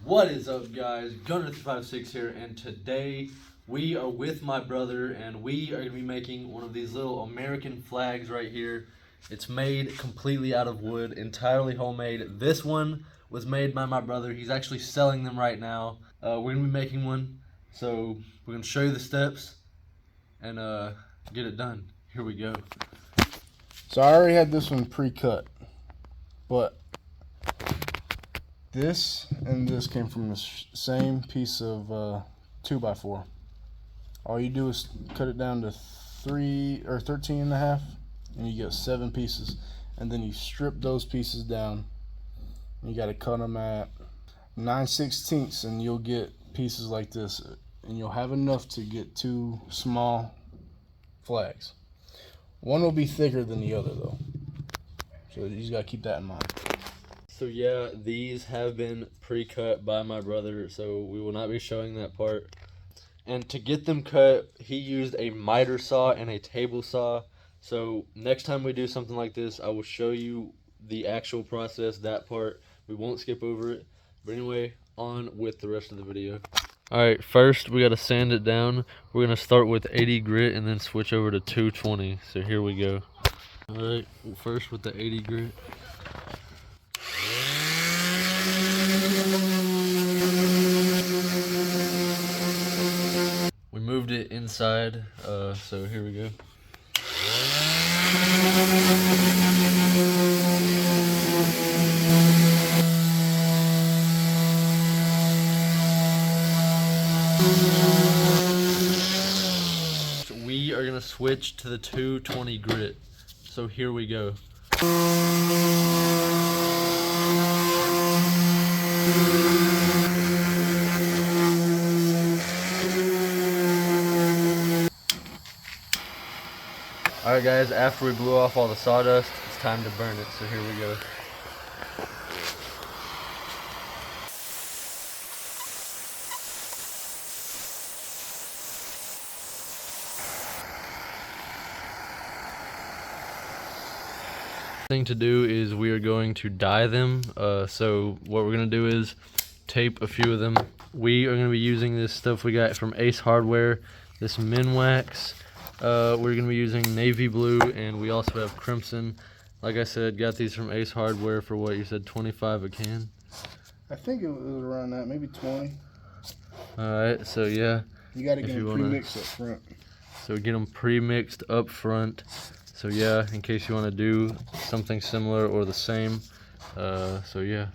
What is up, guys? Gunner356 here, and today we are with my brother, and we are going to be making one of these little American flags right here. It's made completely out of wood, entirely homemade. This one was made by my brother. He's actually selling them right now. We're going to be making one, so we're going to show you the steps and get it done. Here we go. So I already had this one pre-cut, but this and this came from the same piece of 2x4. All you do is cut it down to 3 or 13 and a half, and you get 7 pieces. And then you strip those pieces down. You got to cut them at 9/16, and you'll get pieces like this. And you'll have enough to get 2 small flags. One will be thicker than the other, though. So you just got to keep that in mind. So yeah, these have been pre-cut by my brother, so we will not be showing that part. And to get them cut, he used a miter saw and a table saw. So next time we do something like this, I will show you the actual process, that part. We won't skip over it. But anyway, on with the rest of the video. Alright, first we gotta sand it down. We're gonna start with 80 grit and then switch over to 220. So here we go. Alright, first with the 80 grit. We moved it inside, so here we go. We are gonna switch to the 220 grit. So here we go. Alright guys, after we blew off all the sawdust, it's time to burn it, so here we go. Thing to do is we are going to dye them. So what we're going to do is tape a few of them. We are going to be using this stuff we got from Ace Hardware, this Minwax. We're going to be using navy blue, and we also have crimson. Like I said, got these from Ace Hardware for what you said, 25 a can? I think it was around that, maybe 20. Alright, so yeah. You got to get them pre-mixed up front. So get them pre-mixed up front. So yeah, in case you want to do something similar or the same. So yeah.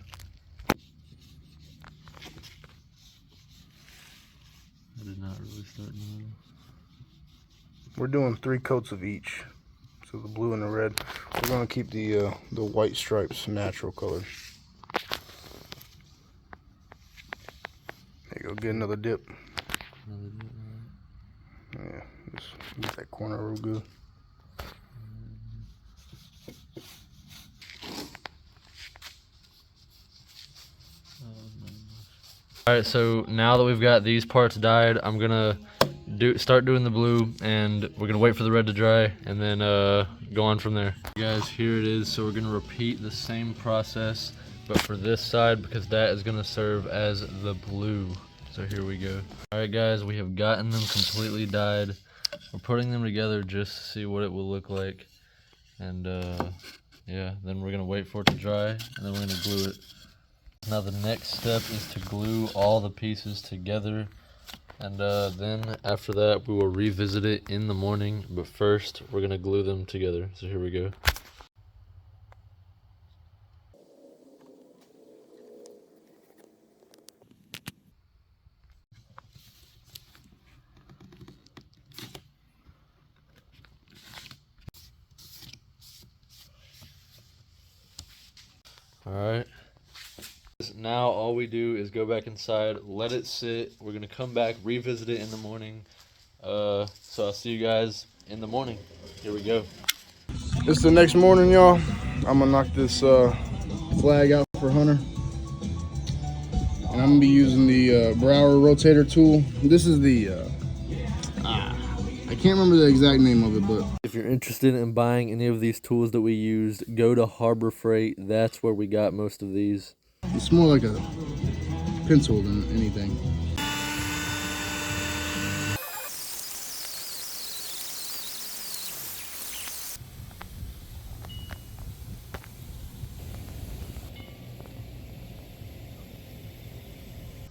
I did not really start now. We're doing 3 coats of each. So the blue and the red. We're going to keep the white stripes natural color. There you go, get another dip. Yeah, just get that corner real good. Alright, so now that we've got these parts dyed, I'm gonna start doing the blue, and we're gonna wait for the red to dry, and then go on from there. Guys, here it is. So we're gonna repeat the same process, but for this side, because that is gonna serve as the blue. So here we go. Alright guys, we have gotten them completely dyed. We're putting them together just to see what it will look like. And yeah, then we're gonna wait for it to dry, and then we're gonna glue it. Now the next step is to glue all the pieces together, and then after that we will revisit it in the morning, but first we're going to glue them together. So here we go. Alright. Now all we do is go back inside, let it sit. We're going to come back, revisit it in the morning. So I'll see you guys in the morning. Here we go. It's the next morning, y'all. I'm going to knock this flag out for Hunter. And I'm going to be using the Brower rotator tool. This is the, I can't remember the exact name of it, but if you're interested in buying any of these tools that we used, go to Harbor Freight. That's where we got most of these. It's more like a pencil than anything.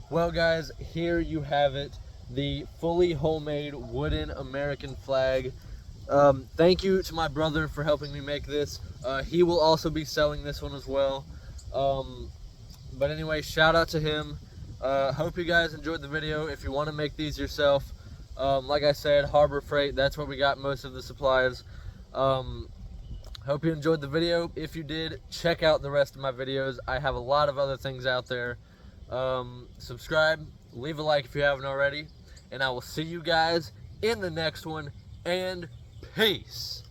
Well guys, here you have it, the fully homemade wooden American flag. Thank you to my brother for helping me make this. He will also be selling this one as well. But anyway, shout out to him. Hope you guys enjoyed the video. If you want to make these yourself, like I said, Harbor Freight, that's where we got most of the supplies. Hope you enjoyed the video. If you did, check out the rest of my videos. I have a lot of other things out there. Subscribe, leave a like if you haven't already, and I will see you guys in the next one, and peace.